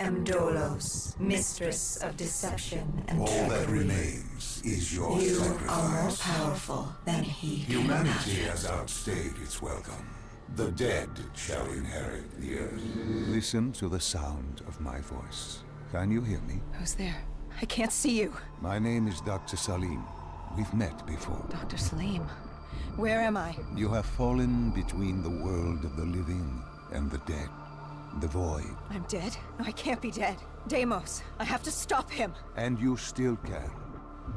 am Dolos, mistress of deception and All that trickery. remains is your You sacrifice. are more powerful than he can Humanity imagine. has outstayed its welcome. The dead shall inherit the earth. Listen to the sound of my voice. Can you hear me? Who's there? I can't see you. My name is Dr. Salim. We've met before. Dr. Salim. Where am I? You have fallen between the world of the living and the dead. The void. I'm dead? No, I can't be dead. Deimos, I have to stop him. And you still can.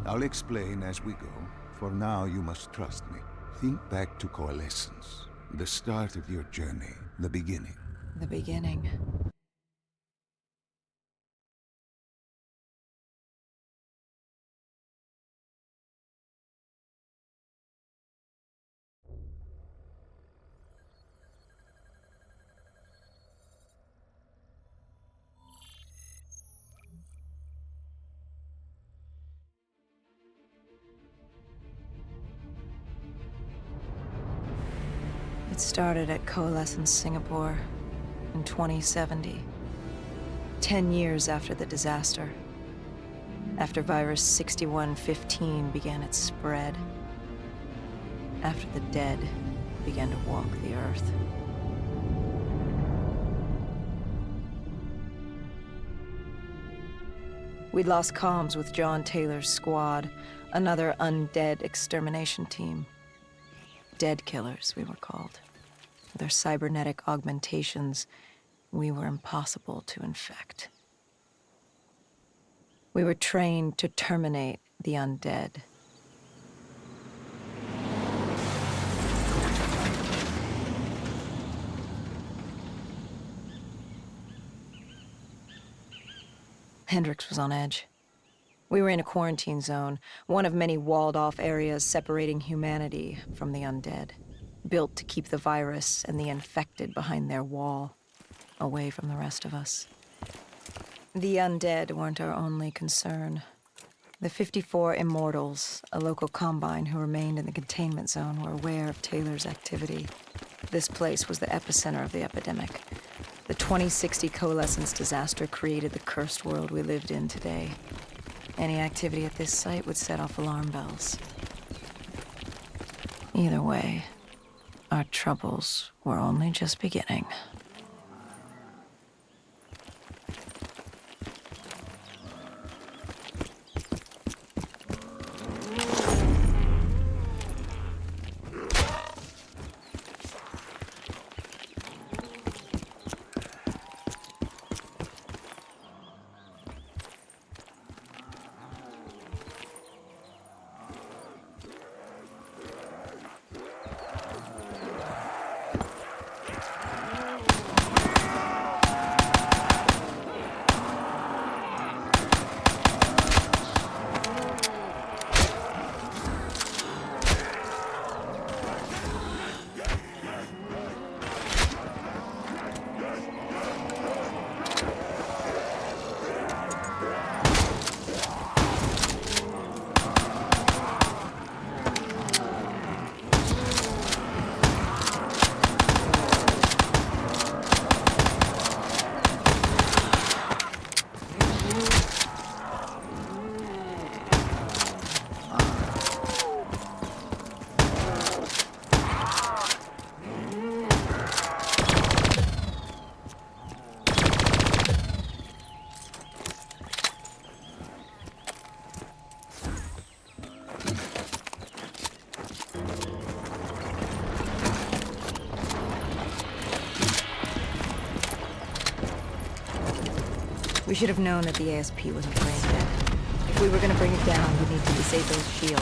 I'll explain as we go. For now, you must trust me. Think back to Coalescence. The start of your journey. The beginning. The beginning. It started at Coalescence Singapore in 2070. 10 years after the disaster. After Virus 6115 began its spread. After the dead began to walk the Earth. We'd lost comms with John Taylor's squad, another undead extermination team. Dead killers, we were called. With our cybernetic augmentations, we were impossible to infect. We were trained to terminate the undead. Hendrix was on edge. We were in a quarantine zone, one of many walled-off areas separating humanity from the undead, built to keep the virus and the infected behind their wall, away from the rest of us. The undead weren't our only concern. The 54 Immortals, a local combine who remained in the containment zone, were aware of Taylor's activity. This place was the epicenter of the epidemic. The 2060 Coalescence disaster created the cursed world we lived in today. Any activity at this site would set off alarm bells. Either way, our troubles were only just beginning. We should have known that the ASP wasn't brain dead. If we were going to bring it down, we'd need to disable its shield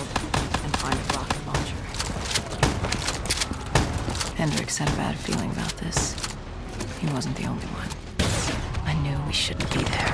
and find a rocket launcher. Hendrix had a bad feeling about this. He wasn't the only one. I knew we shouldn't be there.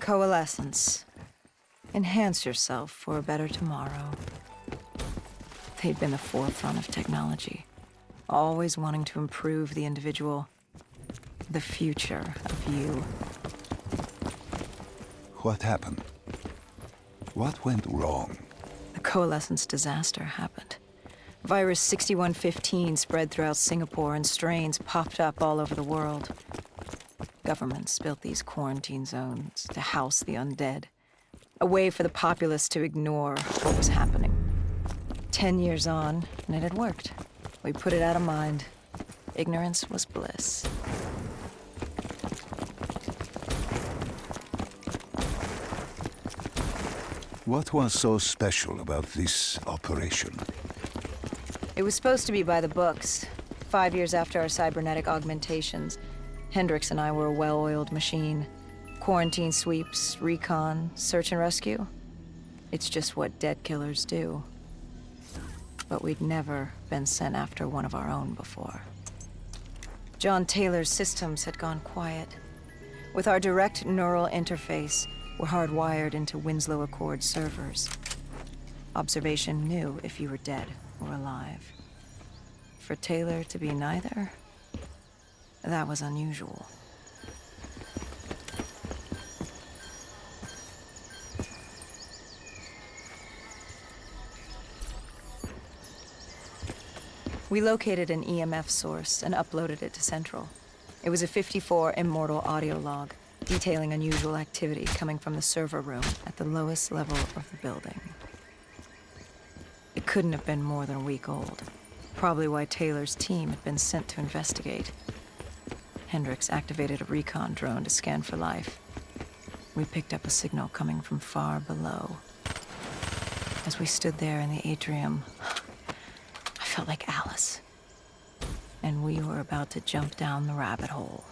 Coalescence. Enhance yourself for a better tomorrow. They'd been the forefront of technology, always wanting to improve the individual, the future of you. What happened? What went wrong? The Coalescence disaster happened. Virus 6115 spread throughout Singapore and strains popped up all over the world. Governments built these quarantine zones to house the undead, a way for the populace to ignore what was happening. 10 years on, and it had worked. We put it out of mind. Ignorance was bliss. What was so special about this operation? It was supposed to be by the books. 5 years after our cybernetic augmentations, Hendricks and I were a well-oiled machine. Quarantine sweeps, recon, search and rescue. It's just what dead killers do. But we'd never been sent after one of our own before. John Taylor's systems had gone quiet. With our direct neural interface, we're hardwired into Winslow Accord servers. Observation knew if you were dead or alive. For Taylor to be neither, that was unusual. We located an EMF source and uploaded it to Central. It was a 54 immortal audio log, detailing unusual activity coming from the server room at the lowest level of the building. It couldn't have been more than a week old, probably why Taylor's team had been sent to investigate. Hendricks activated a recon drone to scan for life. We picked up a signal coming from far below. As we stood there in the atrium, I felt like Alice. And we were about to jump down the rabbit hole.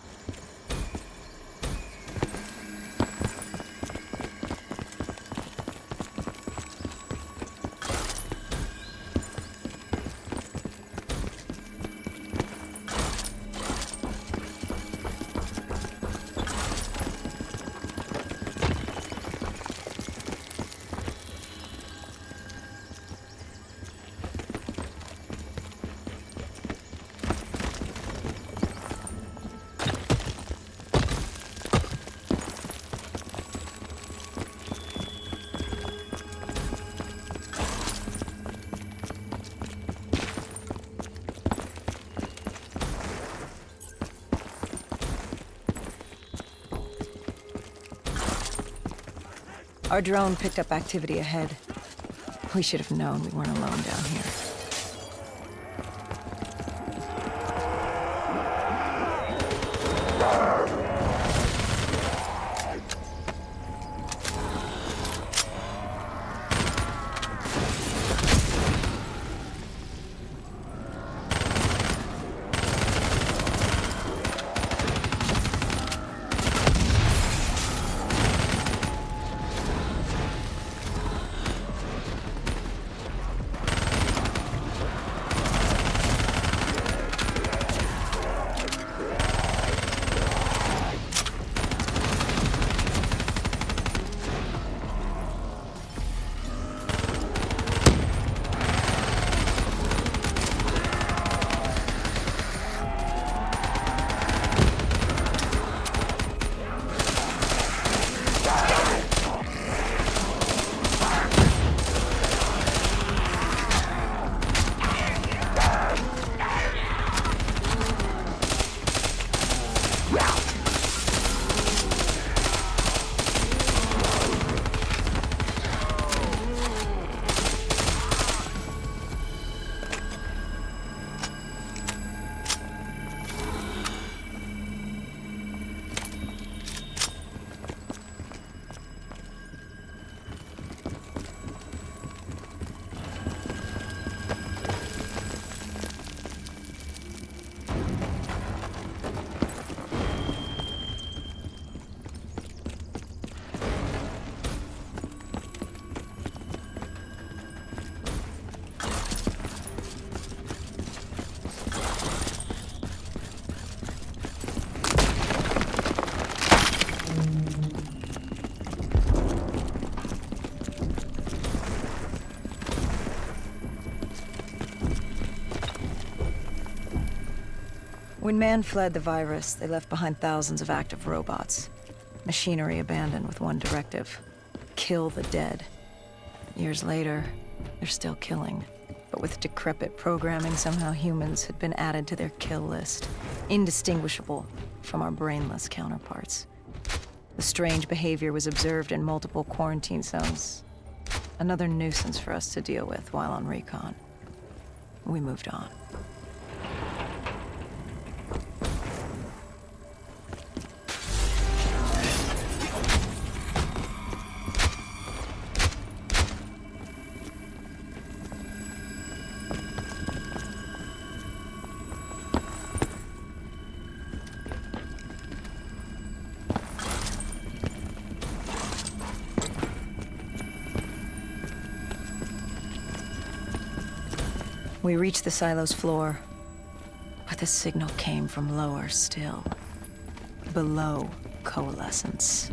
Our drone picked up activity ahead. We should have known we weren't alone down here. When man fled the virus, they left behind thousands of active robots. Machinery abandoned with one directive: kill the dead. Years later, they're still killing. But with decrepit programming, somehow humans had been added to their kill list, indistinguishable from our brainless counterparts. The strange behavior was observed in multiple quarantine zones. Another nuisance for us to deal with while on recon. We moved on. We reached the silo's floor, but the signal came from lower still, below coalescence.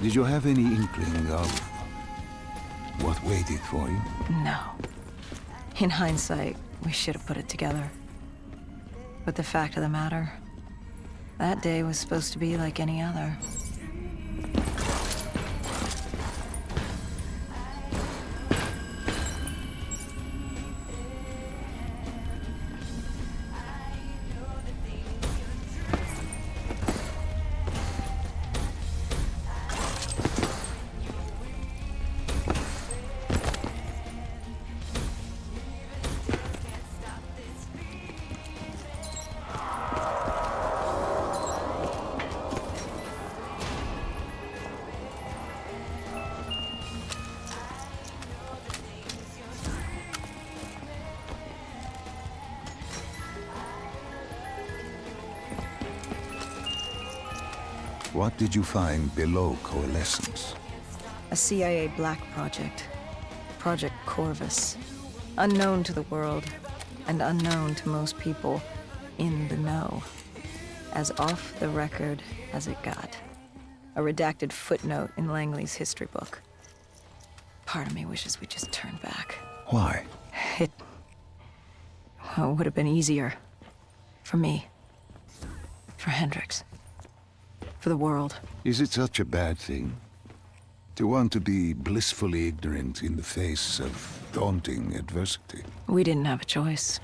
Did you have any inkling of what waited for you? No. In hindsight, we should have put it together. But the fact of the matter, that day was supposed to be like any other. What did you find below Coalescence? A CIA black project. Project Corvus. Unknown to the world, and unknown to most people in the know. As off the record as it got. A redacted footnote in Langley's history book. Part of me wishes we just turned back. Why? It would have been easier. For me. For Hendricks. For the world. Is it such a bad thing? To want to be blissfully ignorant in the face of daunting adversity? We didn't have a choice.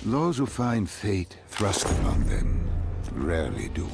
Those who find fate thrust upon them rarely do.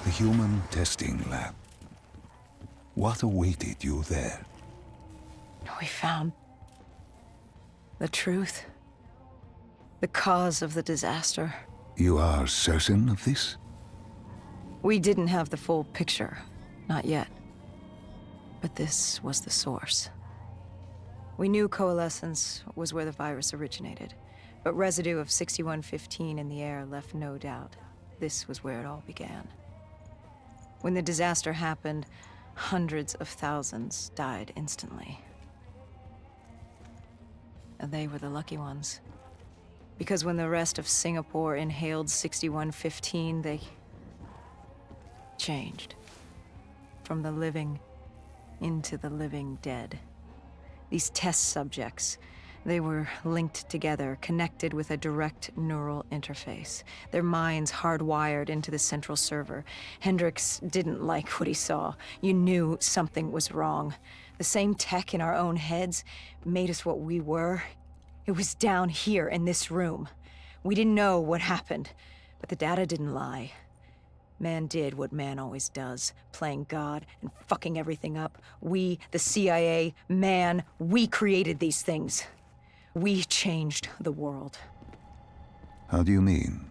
The human testing lab. What awaited you there? We found the truth. The cause of the disaster. You are certain of this? We didn't have the full picture. Not yet. But this was the source. We knew Coalescence was where the virus originated, but residue of 6115 in the air left no doubt. This was where it all began. When the disaster happened, hundreds of thousands died instantly. And they were the lucky ones. Because when the rest of Singapore inhaled 6115, they changed. From the living into the living dead. These test subjects, they were linked together, connected with a direct neural interface. Their minds hardwired into the central server. Hendricks didn't like what he saw. You knew something was wrong. The same tech in our own heads made us what we were. It was down here in this room. We didn't know what happened, but the data didn't lie. Man did what man always does, playing God and fucking everything up. We, the CIA, man, we created these things. We changed the world. How do you mean,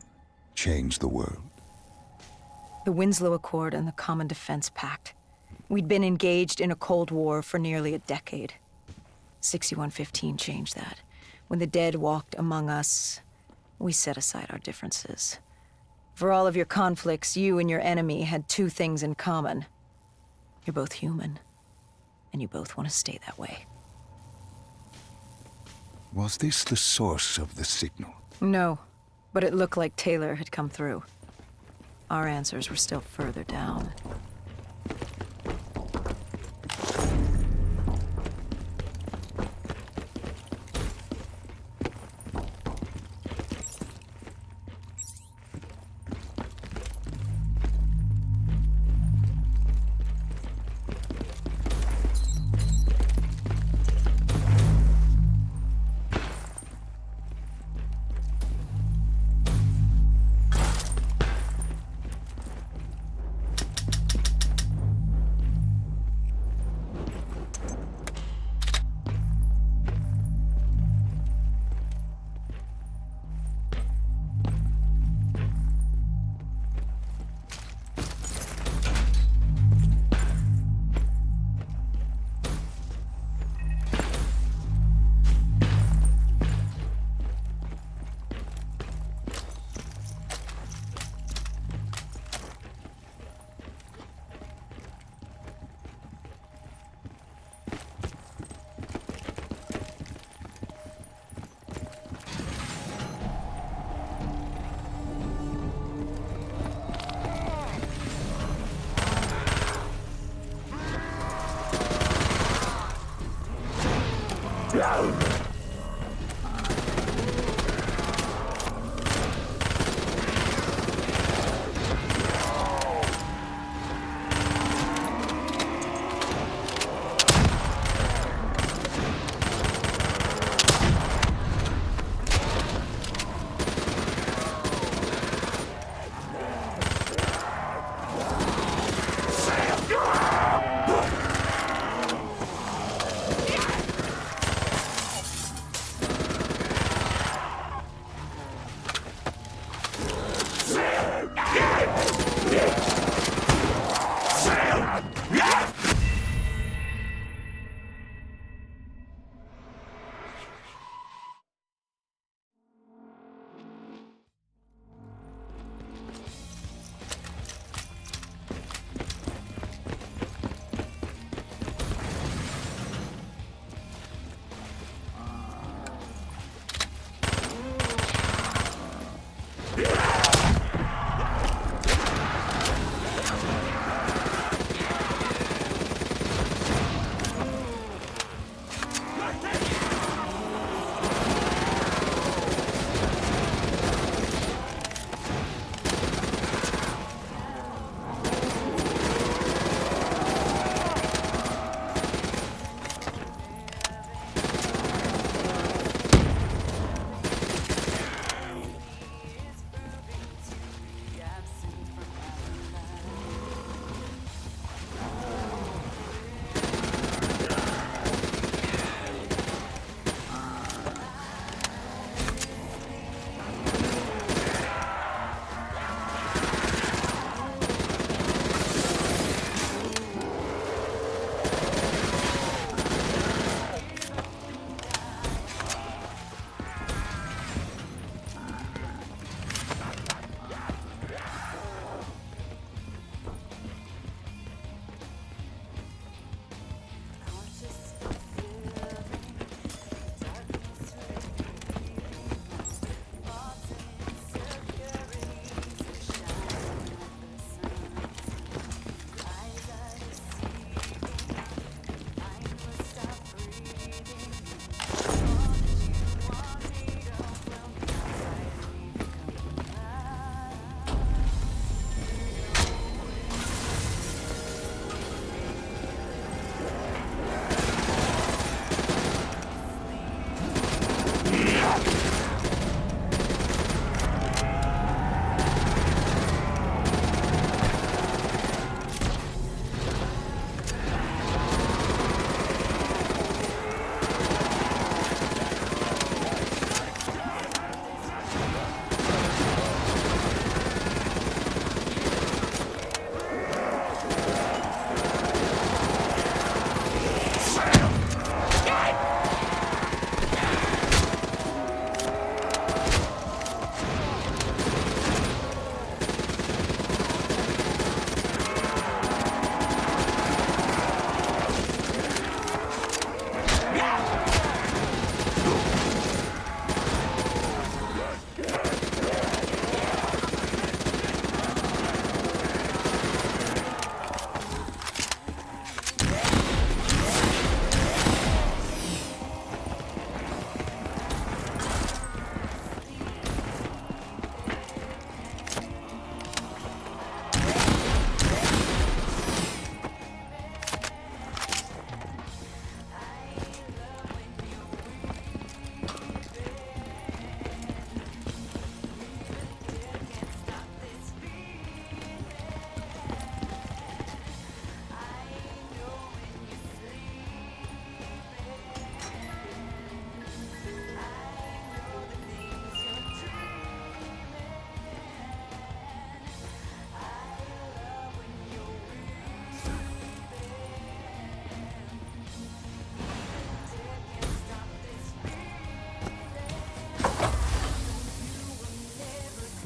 change the world? The Winslow Accord and the Common Defense Pact. We'd been engaged in a Cold War for nearly a decade. 6115 changed that. When the dead walked among us, we set aside our differences. For all of your conflicts, you and your enemy had two things in common. You're both human, and you both want to stay that way. Was this the source of the signal? No, but it looked like Taylor had come through. Our answers were still further down.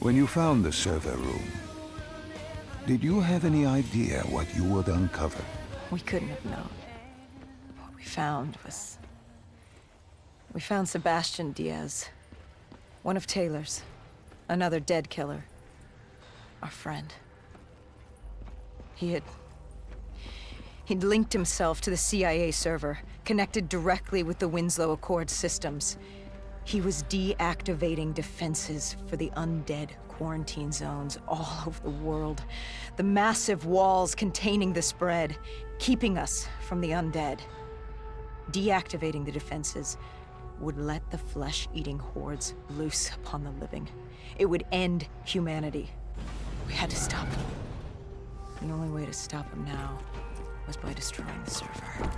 When you found the server room, did you have any idea what you would uncover? We couldn't have known. What we found was... We found Sebastian Diaz. One of Taylor's. Another dead killer. Our friend. He'd linked himself to the CIA server, connected directly with the Winslow Accord systems. He was deactivating defenses for the undead quarantine zones all over the world. The massive walls containing the spread, keeping us from the undead. Deactivating the defenses would let the flesh-eating hordes loose upon the living. It would end humanity. We had to stop him. The only way to stop him now was by destroying the server.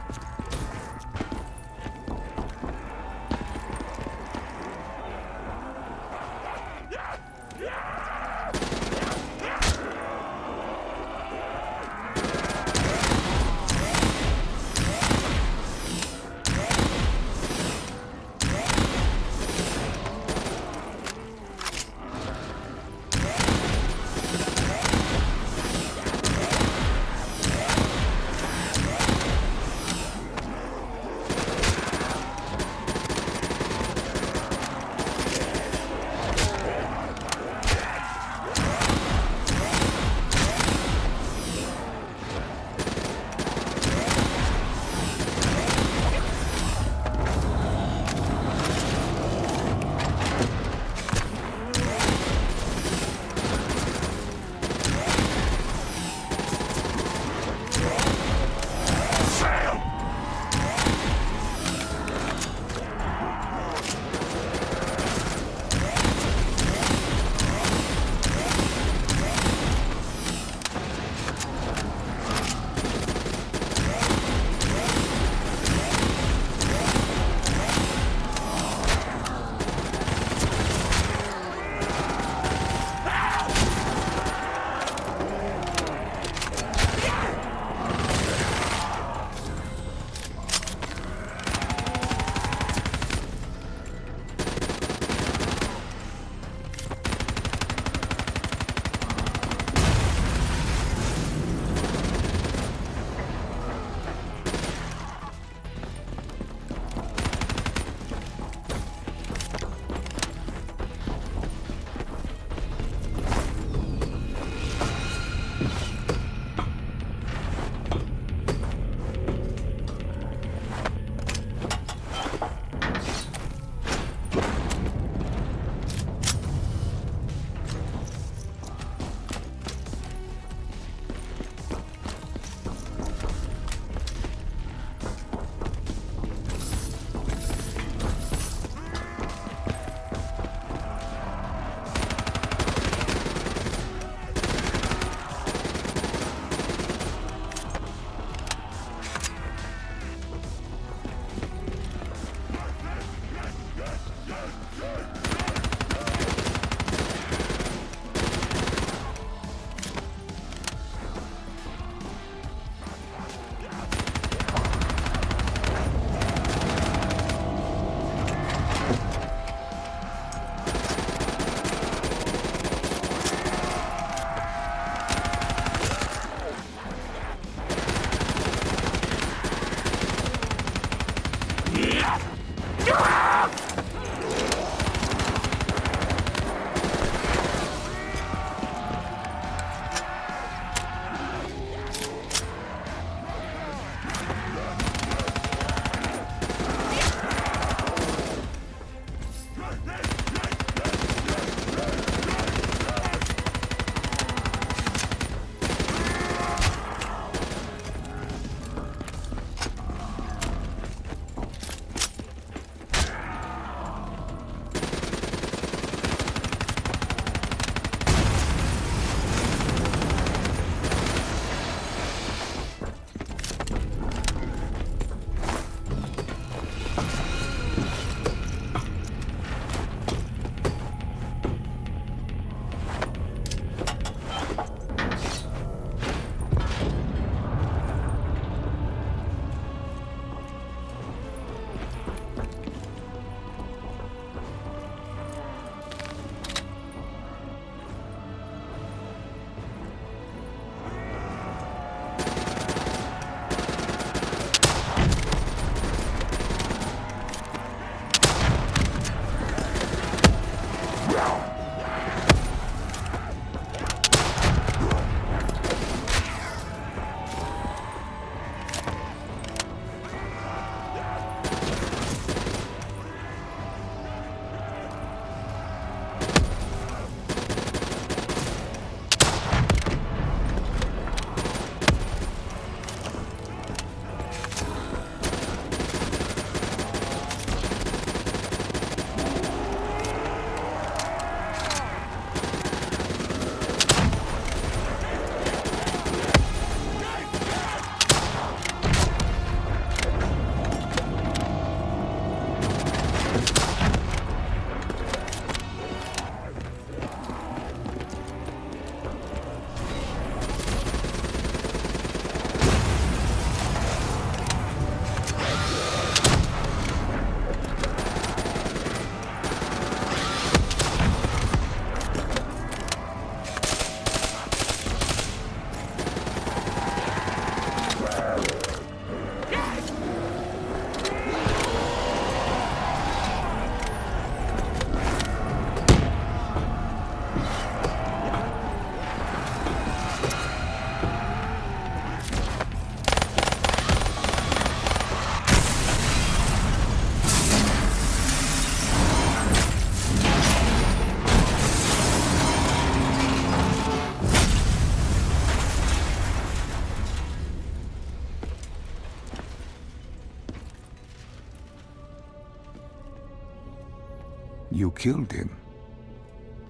You killed him.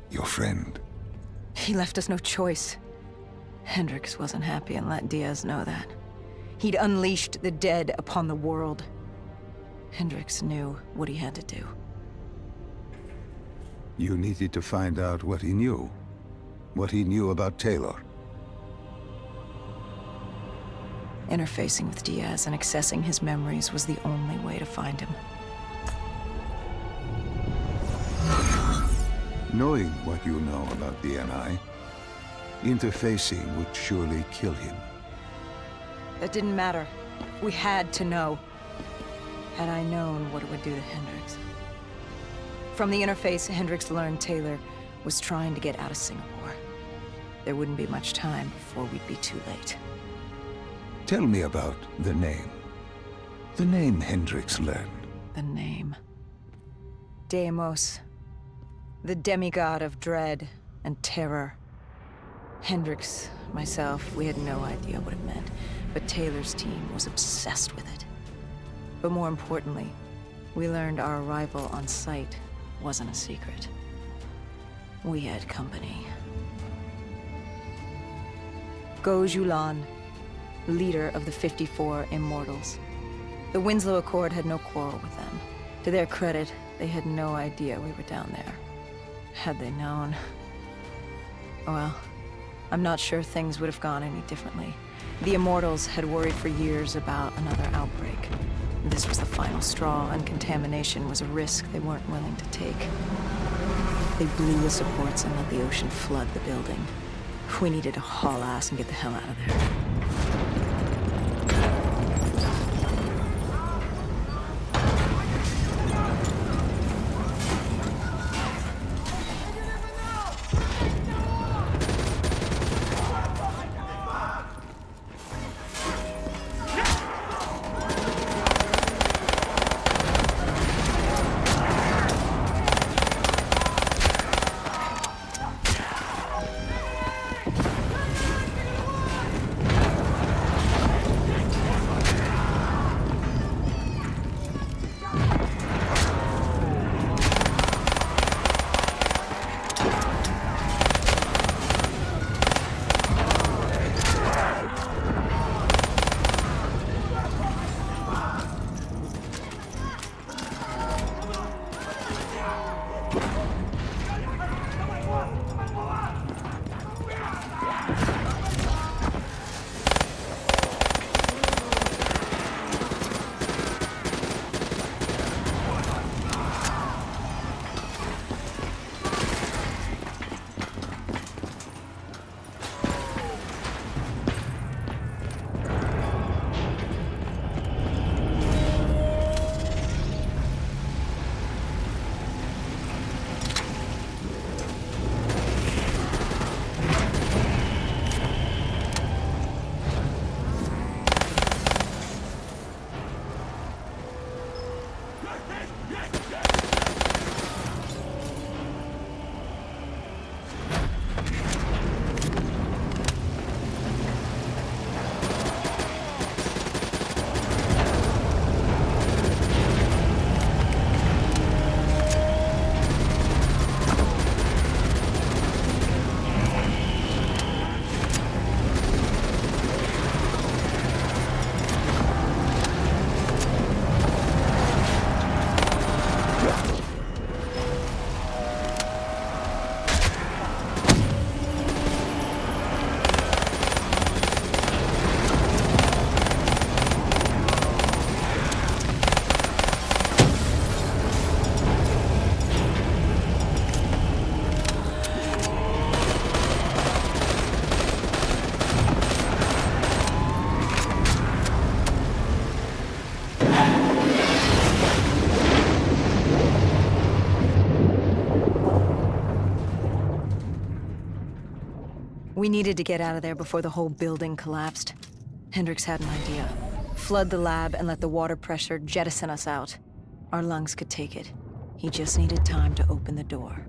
Your friend. He left us no choice. Hendricks wasn't happy and let Diaz know that. He'd unleashed the dead upon the world. Hendricks knew what he had to do. You needed to find out what he knew. What he knew about Taylor. Interfacing with Diaz and accessing his memories was the only way to find him. Knowing what you know about DNI, interfacing would surely kill him. That didn't matter. We had to know. Had I known what it would do to Hendricks. From the interface, Hendricks learned Taylor was trying to get out of Singapore. There wouldn't be much time before we'd be too late. Tell me about the name. The name Hendricks learned. The name. Deimos. The demigod of dread and terror. Hendricks, myself, we had no idea what it meant, but Taylor's team was obsessed with it. But more importantly, we learned our arrival on site wasn't a secret. We had company. Go Julan, leader of the 54 Immortals. The Winslow Accord had no quarrel with them. To their credit, they had no idea we were down there. Had they known... well, I'm not sure things would have gone any differently. The Immortals had worried for years about another outbreak. This was the final straw, and contamination was a risk they weren't willing to take. They blew the supports and let the ocean flood the building. We needed to haul ass and get the hell out of there. We needed to get out of there before the whole building collapsed. Hendricks had an idea. Flood the lab and let the water pressure jettison us out. Our lungs could take it. He just needed time to open the door.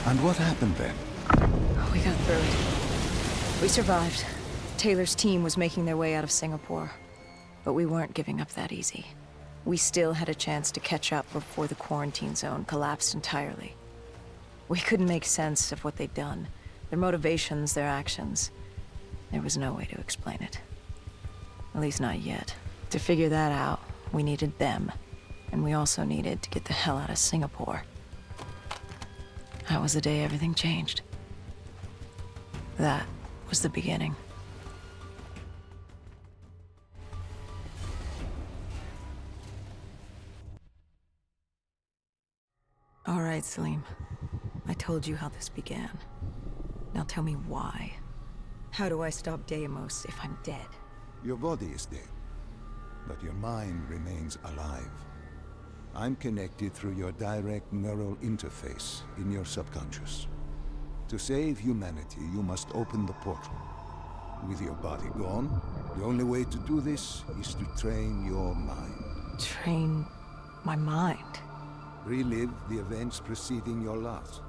And what happened then? We got through it. We survived. Taylor's team was making their way out of Singapore. But we weren't giving up that easy. We still had a chance to catch up before the quarantine zone collapsed entirely. We couldn't make sense of what they'd done. Their motivations, their actions. There was no way to explain it. At least not yet. To figure that out, we needed them. And we also needed to get the hell out of Singapore. That was the day everything changed. That was the beginning. All right, Salim. I told you how this began. Now tell me why. How do I stop Deimos if I'm dead? Your body is dead, but your mind remains alive. I'm connected through your direct neural interface in your subconscious. To save humanity, you must open the portal. With your body gone, the only way to do this is to train your mind. Train my mind? Relive the events preceding your last.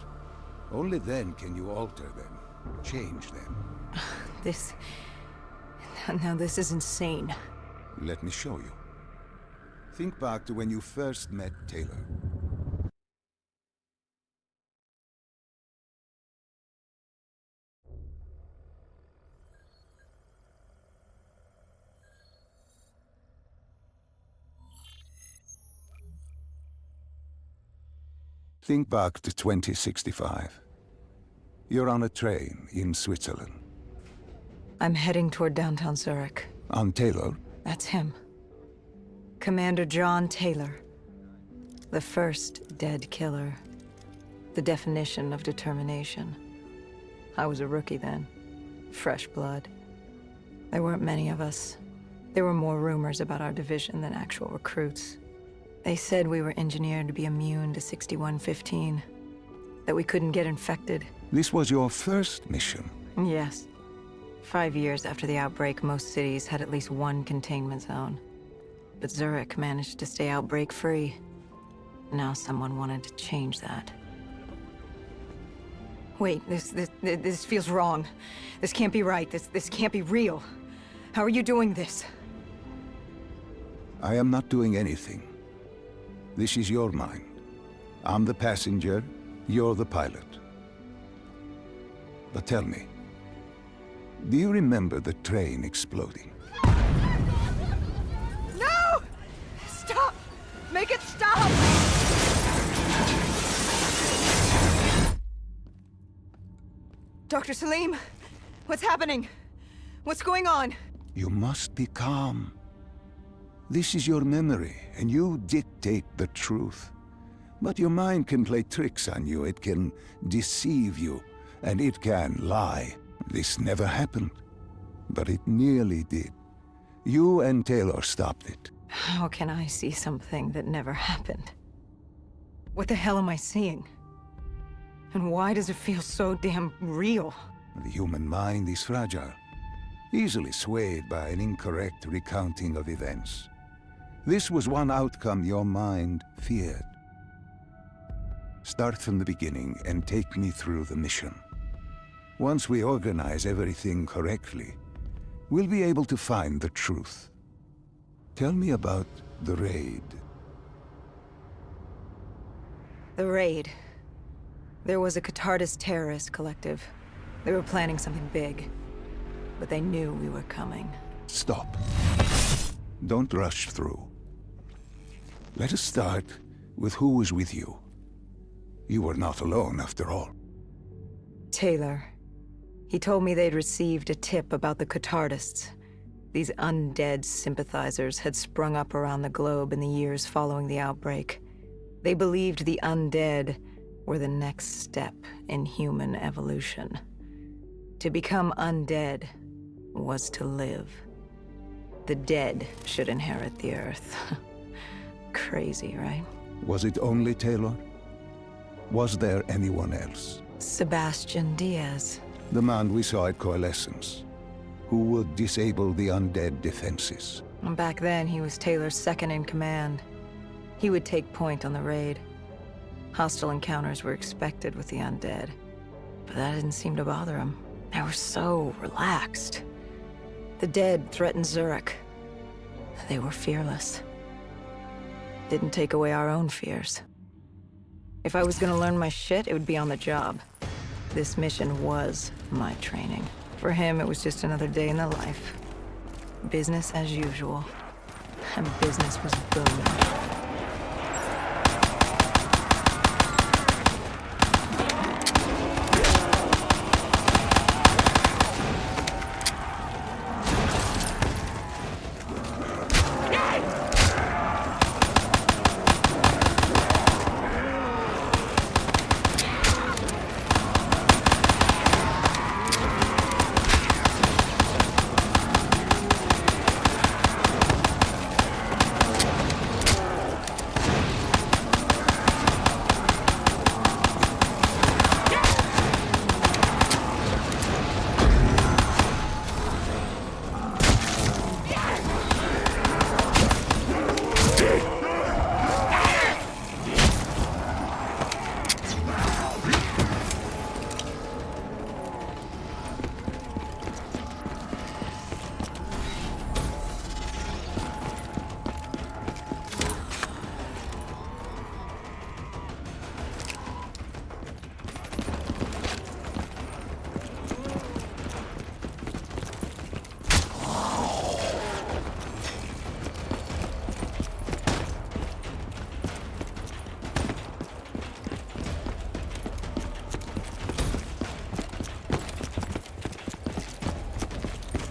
Only then can you alter them, change them. Now this is insane. Let me show you. Think back to when you first met Taylor. Think back to 2065. You're on a train in Switzerland. I'm heading toward downtown Zurich. On Taylor? That's him. Commander John Taylor. The first dead killer. The definition of determination. I was a rookie then. Fresh blood. There weren't many of us. There were more rumors about our division than actual recruits. They said we were engineered to be immune to 6115. That we couldn't get infected. This was your first mission? Yes. 5 years after the outbreak, most cities had at least one containment zone. But Zurich managed to stay outbreak-free. Now someone wanted to change that. Wait, this feels wrong. This can't be right. This can't be real. How are you doing this? I am not doing anything. This is your mind. I'm the passenger, you're the pilot. But tell me, do you remember the train exploding? No! Stop! Make it stop! Dr. Salim, what's happening? What's going on? You must be calm. This is your memory, and you dictate the truth. But your mind can play tricks on you. It can deceive you, and it can lie. This never happened, but it nearly did. You and Taylor stopped it. How can I see something that never happened? What the hell am I seeing? And why does it feel so damn real? The human mind is fragile, easily swayed by an incorrect recounting of events. This was one outcome your mind feared. Start from the beginning and take me through the mission. Once we organize everything correctly, we'll be able to find the truth. Tell me about the raid. The raid. There was a Catardist terrorist collective. They were planning something big, but they knew we were coming. Stop. Don't rush through. Let us start with who was with you. You were not alone, after all. Taylor. He told me they'd received a tip about the Catardists. These undead sympathizers had sprung up around the globe in the years following the outbreak. They believed the undead were the next step in human evolution. To become undead was to live. The dead should inherit the Earth. Crazy, right? Was it only Taylor? Was there anyone else? Sebastian Diaz. The man we saw at Coalescence, who would disable the undead defenses. Back then, he was Taylor's second in command. He would take point on the raid. Hostile encounters were expected with the undead, but that didn't seem to bother them. They were so relaxed. The dead threatened Zurich. They were fearless. Didn't take away our own fears. If I was gonna learn my shit, it would be on the job. This mission was my training. For him, it was just another day in the life. Business as usual. And business was booming.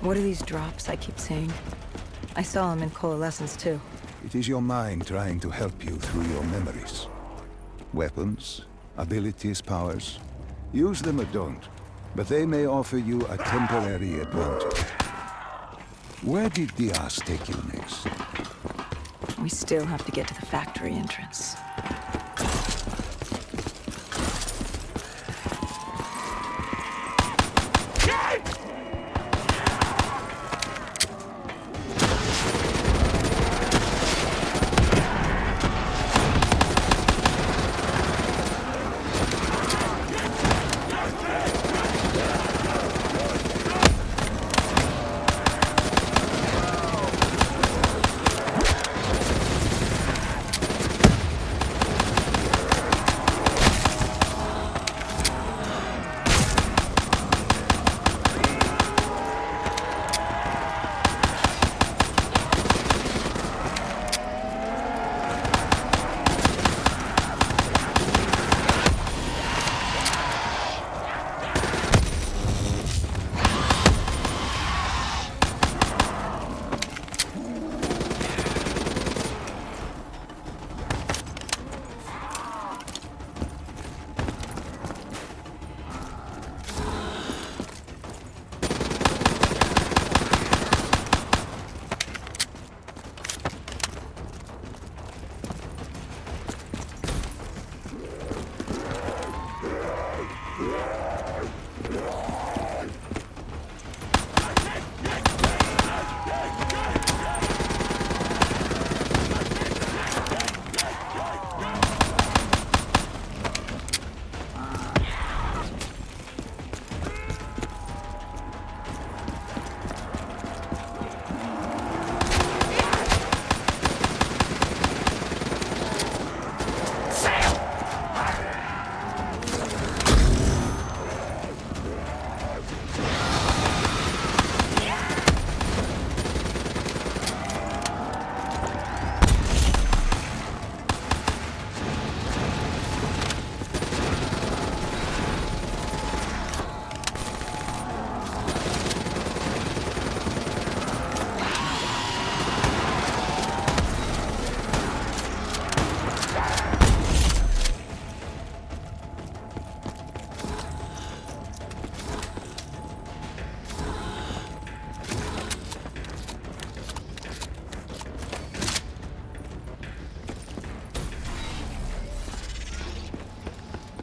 What are these drops I keep seeing? I saw them in Coalescence too. It is your mind trying to help you through your memories. Weapons, abilities, powers. Use them or don't, but they may offer you a temporary advantage. Where did Diaz take you next? We still have to get to the factory entrance.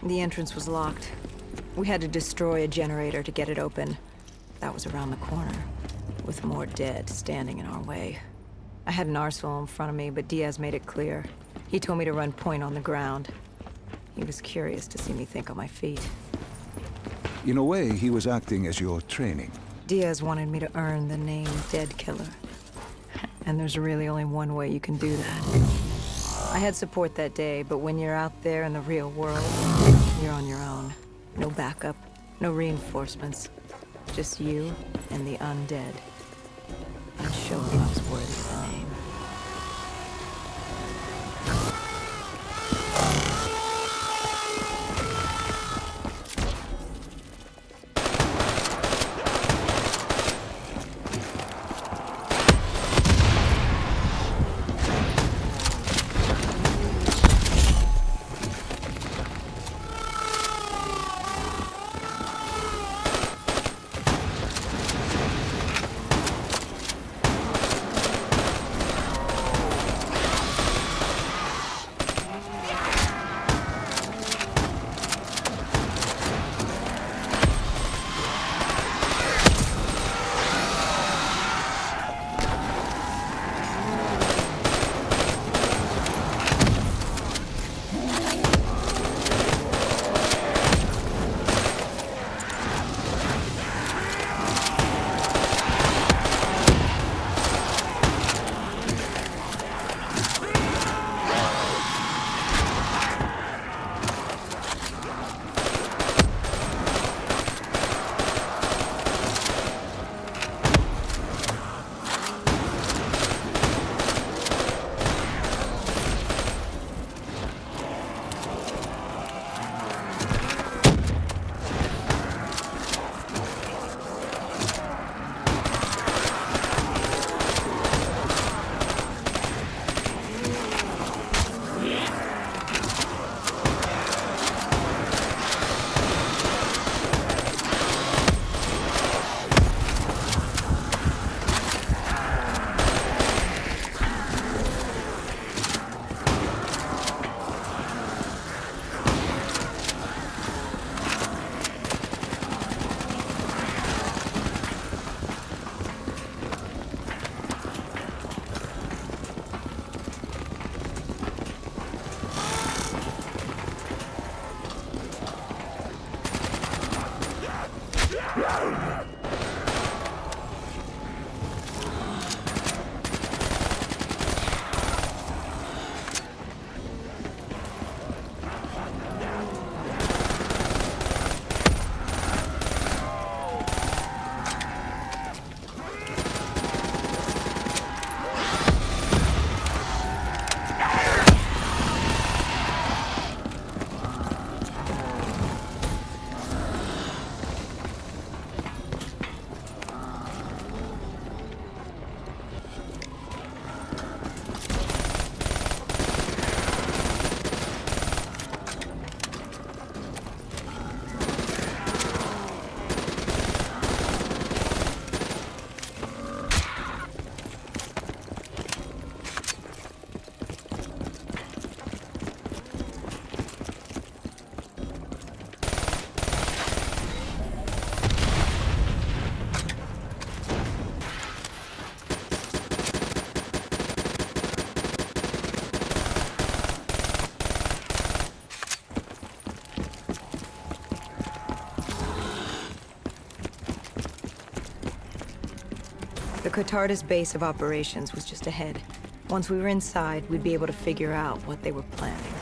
The entrance was locked. We had to destroy a generator to get it open. That was around the corner, with more dead standing in our way. I had an arsenal in front of me, but Diaz made it clear. He told me to run point on the ground. He was curious to see me think on my feet. In a way, he was acting as your training. Diaz wanted me to earn the name Dead Killer. And there's really only one way you can do that. I had support that day, but when you're out there in the real world, you're on your own. No backup, no reinforcements. Just you and the undead. I'd show him I was worthy of the name. The Catharta's base of operations was just ahead. Once we were inside, we'd be able to figure out what they were planning.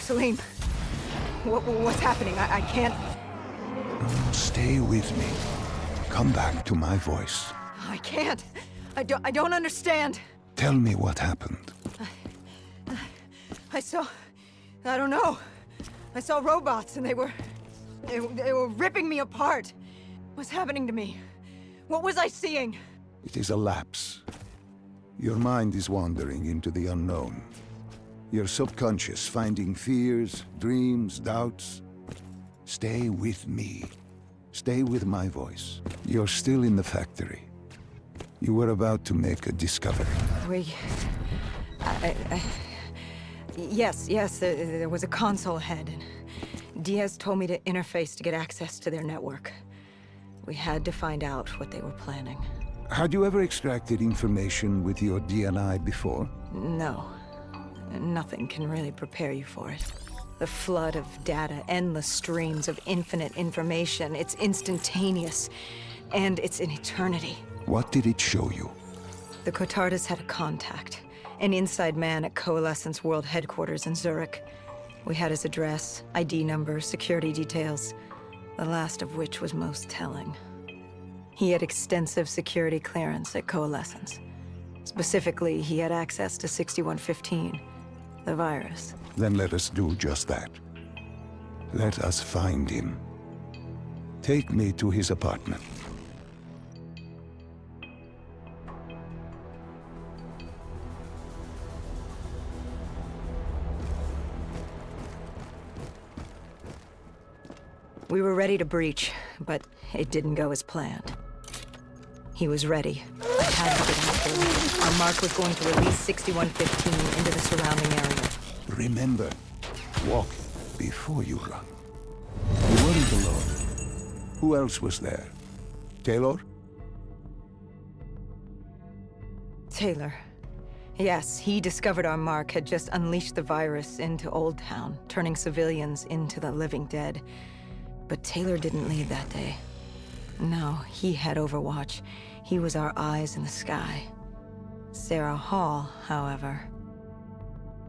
Salim, what's happening? I can't... Stay with me. Come back to my voice. I can't. I don't understand. Tell me what happened. I saw... I don't know. I saw robots and they were ripping me apart. What's happening to me? What was I seeing? It is a lapse. Your mind is wandering into the unknown. Your subconscious finding fears, dreams, doubts. Stay with me. Stay with my voice. You're still in the factory. You were about to make a discovery. Yes, there was a console head, and Diaz told me to interface to get access to their network. We had to find out what they were planning. Had you ever extracted information with your DNI before? No. Nothing can really prepare you for it. The flood of data, endless streams of infinite information, it's instantaneous, and it's an eternity. What did it show you? The Cotardas had a contact, an inside man at Coalescence World Headquarters in Zurich. We had his address, ID number, security details, the last of which was most telling. He had extensive security clearance at Coalescence. Specifically, he had access to 6115. The virus. Then let us do just that. Let us find him. Take me to his apartment. We were ready to breach, but it didn't go as planned. He was ready. I had to get after him. Our mark was going to release 6115 into the surrounding area. Remember, walk before you run. You weren't alone. Who else was there? Taylor? Taylor. Yes, he discovered our mark had just unleashed the virus into Old Town, turning civilians into the living dead. But Taylor didn't leave that day. No, he had Overwatch. He was our eyes in the sky. Sarah Hall, however...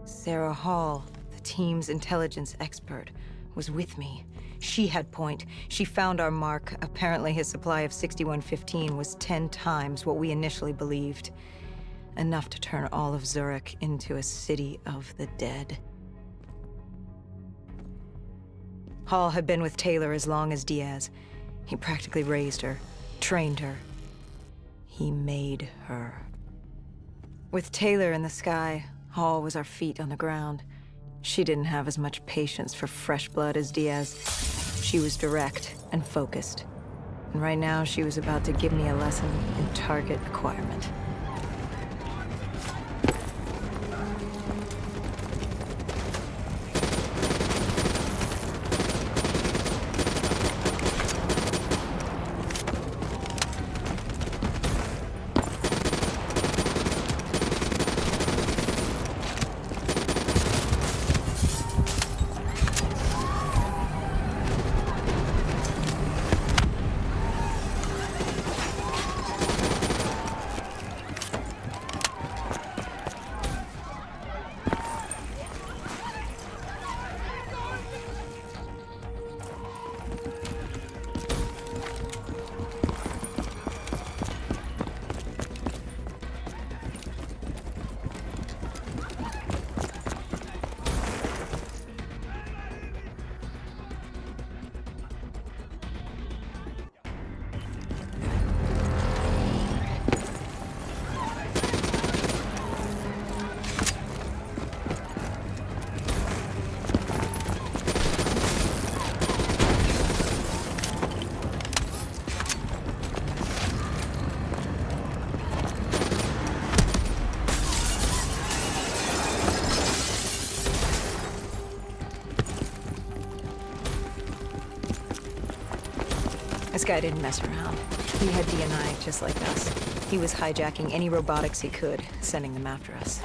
Sarah Hall, the team's intelligence expert, was with me. She had point. She found our mark. Apparently his supply of 6115 was 10 times what we initially believed. Enough to turn all of Zurich into a city of the dead. Hall had been with Taylor as long as Diaz. He practically raised her, trained her. He made her. With Taylor in the sky, Hall was our feet on the ground. She didn't have as much patience for fresh blood as Diaz. She was direct and focused. And right now, she was about to give me a lesson in target acquirement. This guy didn't mess around. He had D&I just like us. He was hijacking any robotics he could, sending them after us.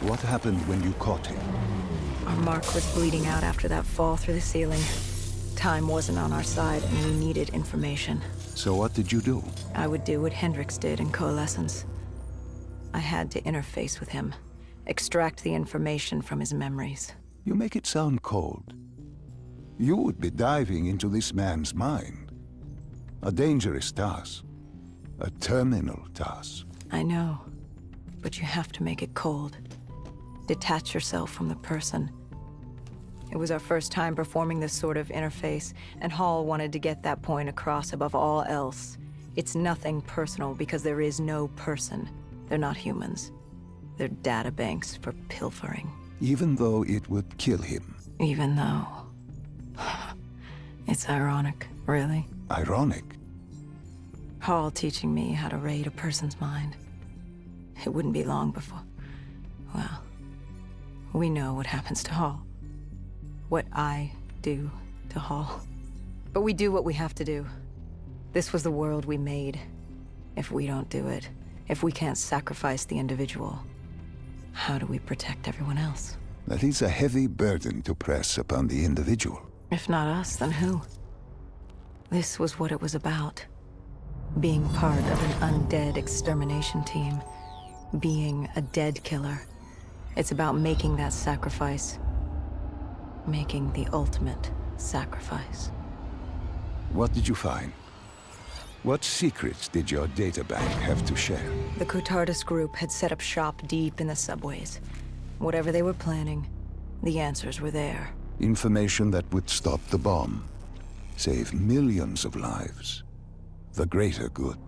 What happened when you caught him? Our mark was bleeding out after that fall through the ceiling. Time wasn't on our side, and we needed information. So what did you do? I would do what Hendricks did in Coalescence. I had to interface with him, extract the information from his memories. You make it sound cold. You would be diving into this man's mind. A dangerous task. A terminal task. I know, but you have to make it cold. Detach yourself from the person. It was our first time performing this sort of interface, and Hall wanted to get that point across above all else. It's nothing personal because there is no person. They're not humans. They're databanks for pilfering. Even though it would kill him. Even though... It's ironic, really. Ironic? Hall teaching me how to raid a person's mind. It wouldn't be long before... Well, we know what happens to Hall. What I do to Hall. But we do what we have to do. This was the world we made. If we don't do it, if we can't sacrifice the individual, how do we protect everyone else? That is a heavy burden to press upon the individual. If not us, then who? This was what it was about. Being part of an undead extermination team. Being a dead killer. It's about making that sacrifice. Making the ultimate sacrifice. What did you find? What secrets did your databank have to share? The Cotardis group had set up shop deep in the subways. Whatever they were planning, the answers were there. Information that would stop the bomb. Save millions of lives. The greater good.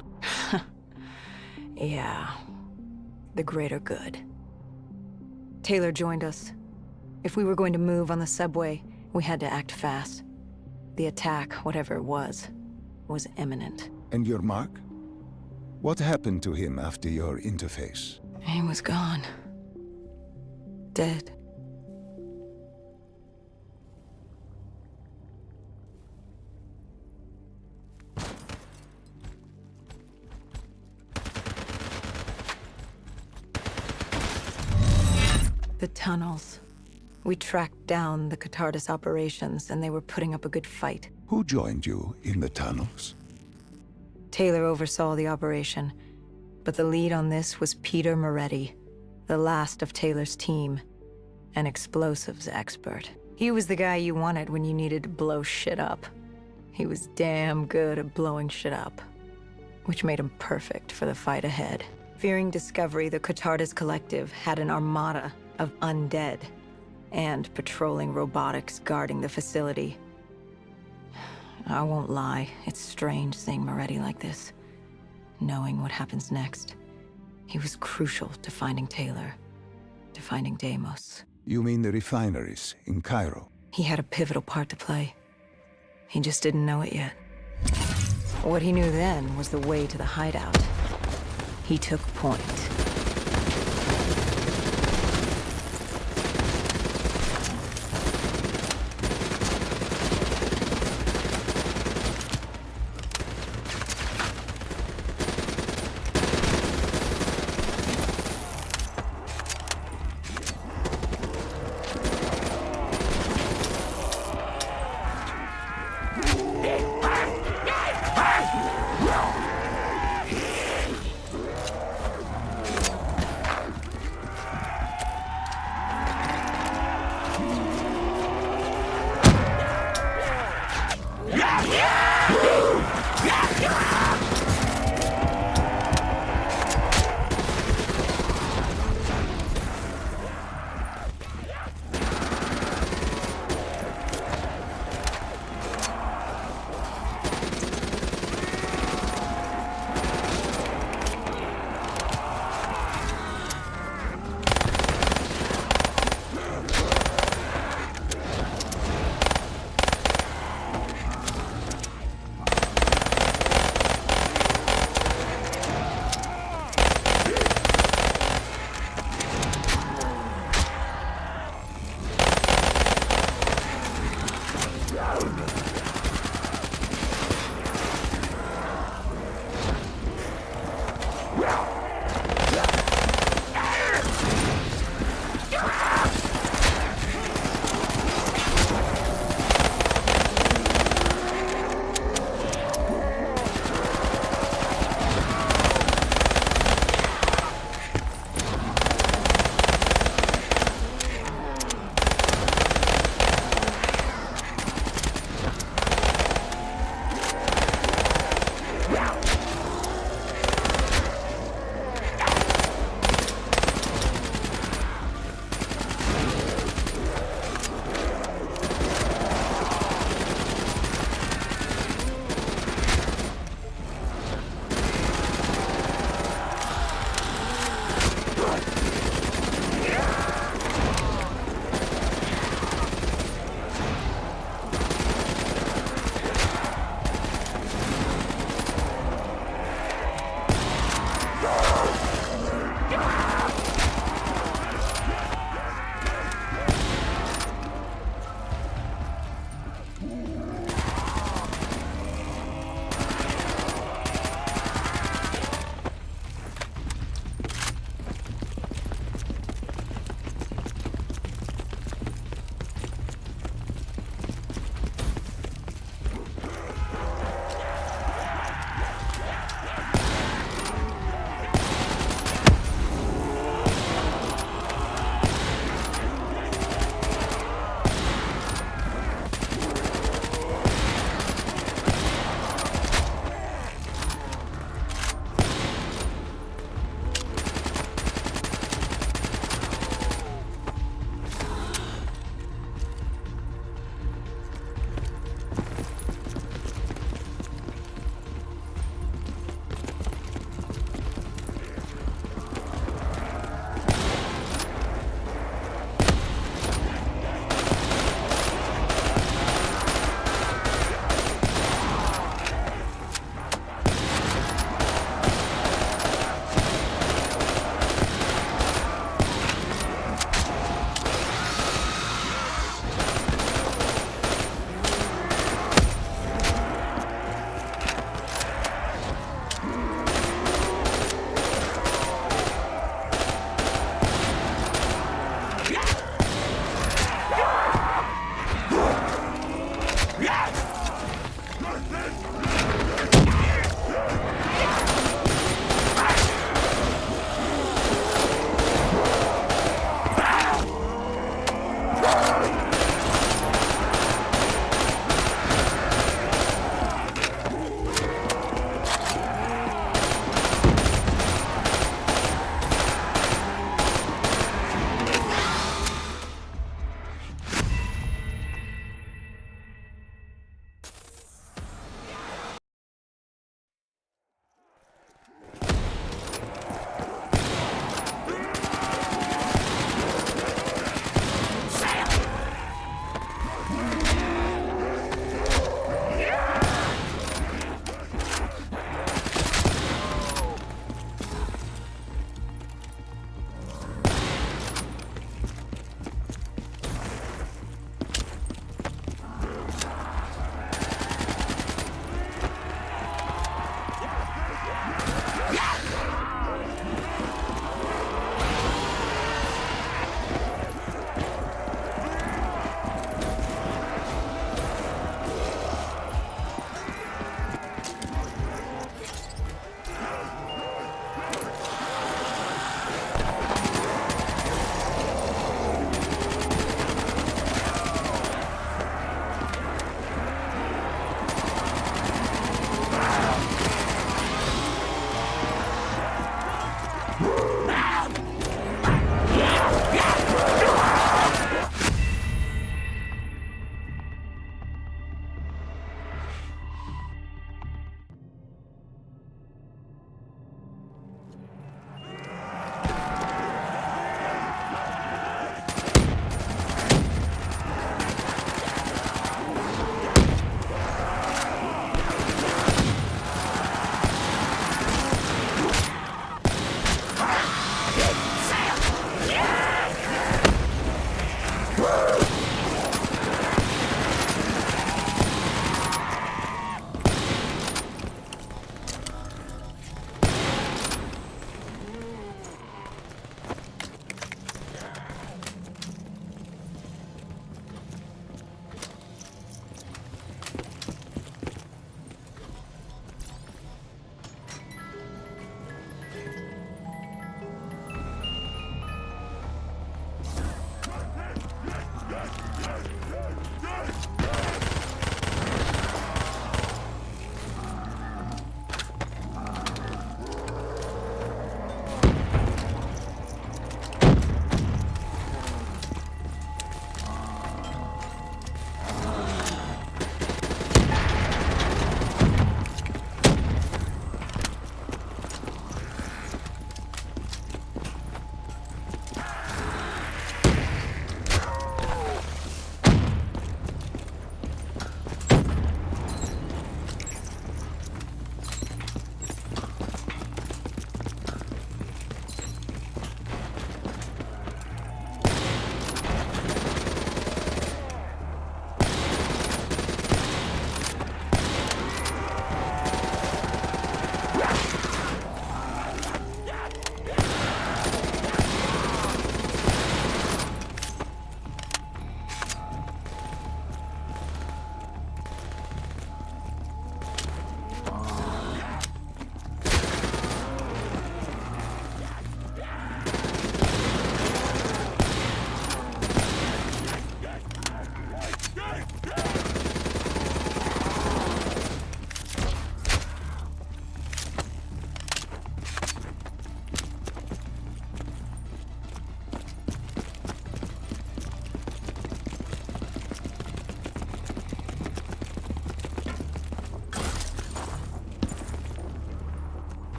Yeah. The greater good. Taylor joined us. If we were going to move on the subway, we had to act fast. The attack, whatever it was imminent. And your mark? What happened to him after your interface? He was gone. Dead. The tunnels. We tracked down the Cotardis operations, and they were putting up a good fight. Who joined you in the tunnels? Taylor oversaw the operation, but the lead on this was Peter Moretti, the last of Taylor's team, an explosives expert. He was the guy you wanted when you needed to blow shit up. He was damn good at blowing shit up, which made him perfect for the fight ahead. Fearing discovery, the Cotardis Collective had an armada of undead, and patrolling robotics guarding the facility. I won't lie, it's strange seeing Moretti like this. Knowing what happens next. He was crucial to finding Taylor, to finding Deimos. You mean the refineries in Cairo? He had a pivotal part to play. He just didn't know it yet. What he knew then was the way to the hideout. He took point.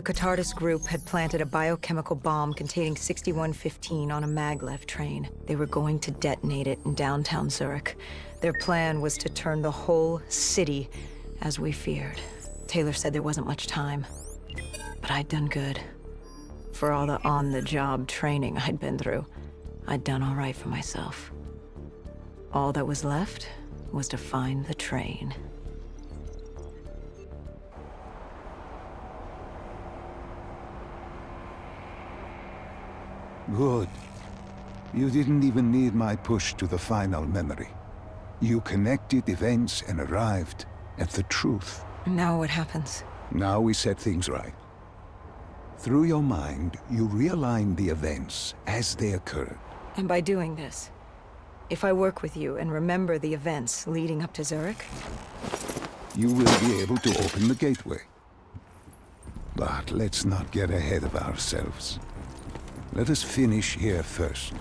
The Catardus group had planted a biochemical bomb containing 6115 on a maglev train. They were going to detonate it in downtown Zurich. Their plan was to turn the whole city, as we feared. Taylor said there wasn't much time. But I'd done good. For all the on-the-job training I'd been through, I'd done all right for myself. All that was left was to find the train. Good. You didn't even need my push to the final memory. You connected events and arrived at the truth. Now what happens? Now we set things right. Through your mind, you realign the events as they occurred. And by doing this, if I work with you and remember the events leading up to Zurich, you will be able to open the gateway. But let's not get ahead of ourselves. Let us finish here first.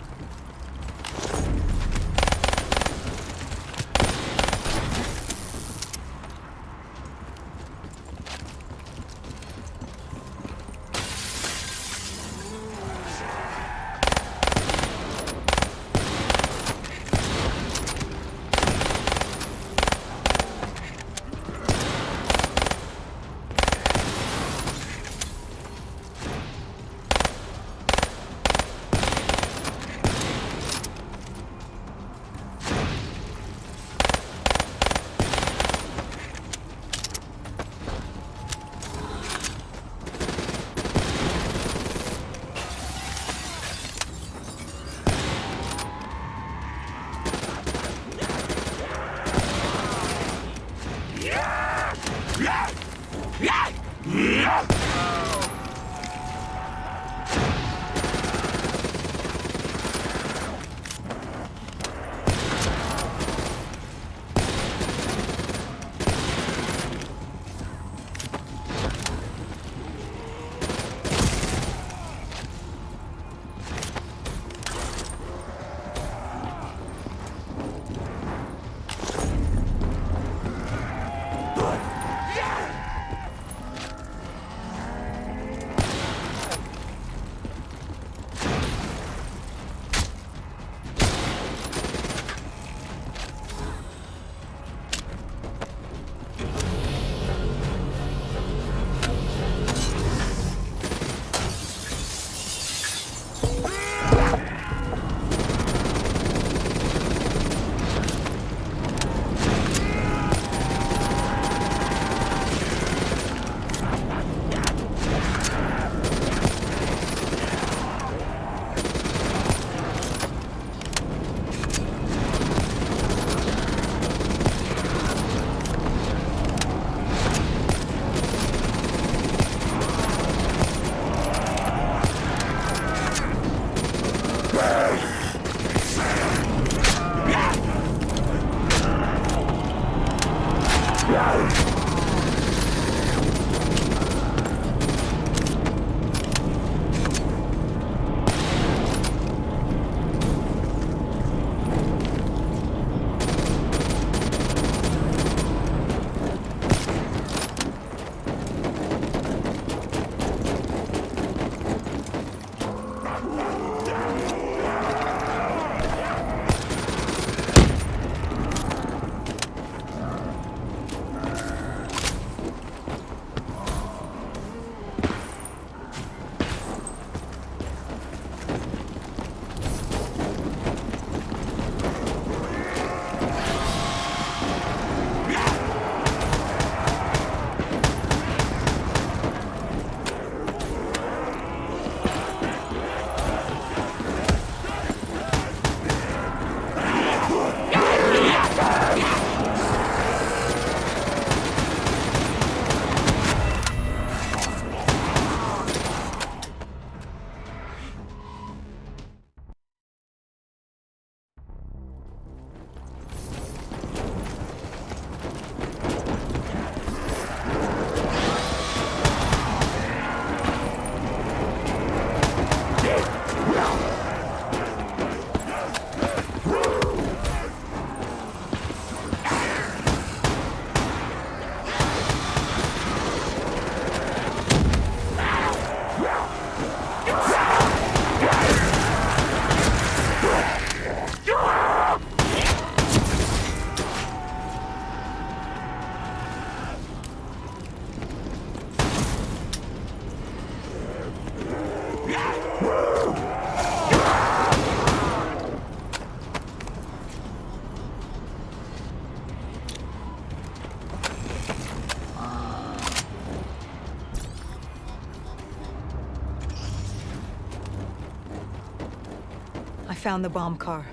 found the bomb car.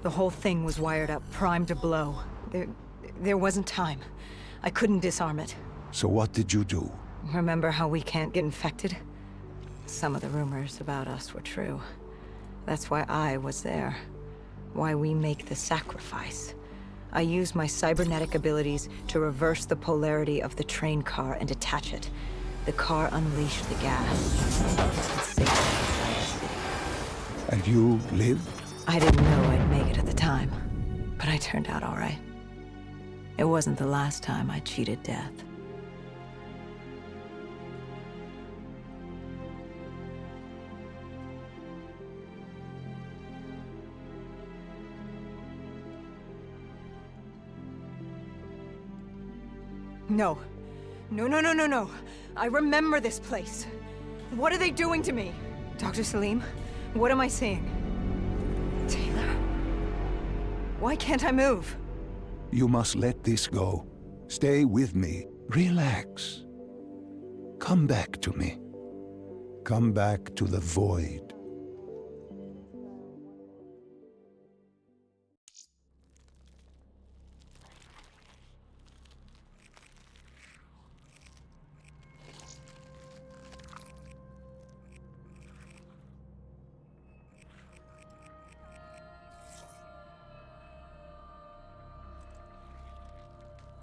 The whole thing was wired up, primed to blow. There wasn't time. I couldn't disarm it. So what did you do? Remember how we can't get infected? Some of the rumors about us were true. That's why I was there. Why we make the sacrifice. I used my cybernetic abilities to reverse the polarity of the train car and detach it. The car unleashed the gas. And saved the entire city. And you lived? I didn't know I'd make it at the time, but I turned out all right. It wasn't the last time I cheated death. No. No. I remember this place. What are they doing to me? Dr. Salim, what am I seeing? Taylor? Why can't I move? You must let this go. Stay with me. Relax. Come back to me. Come back to the void.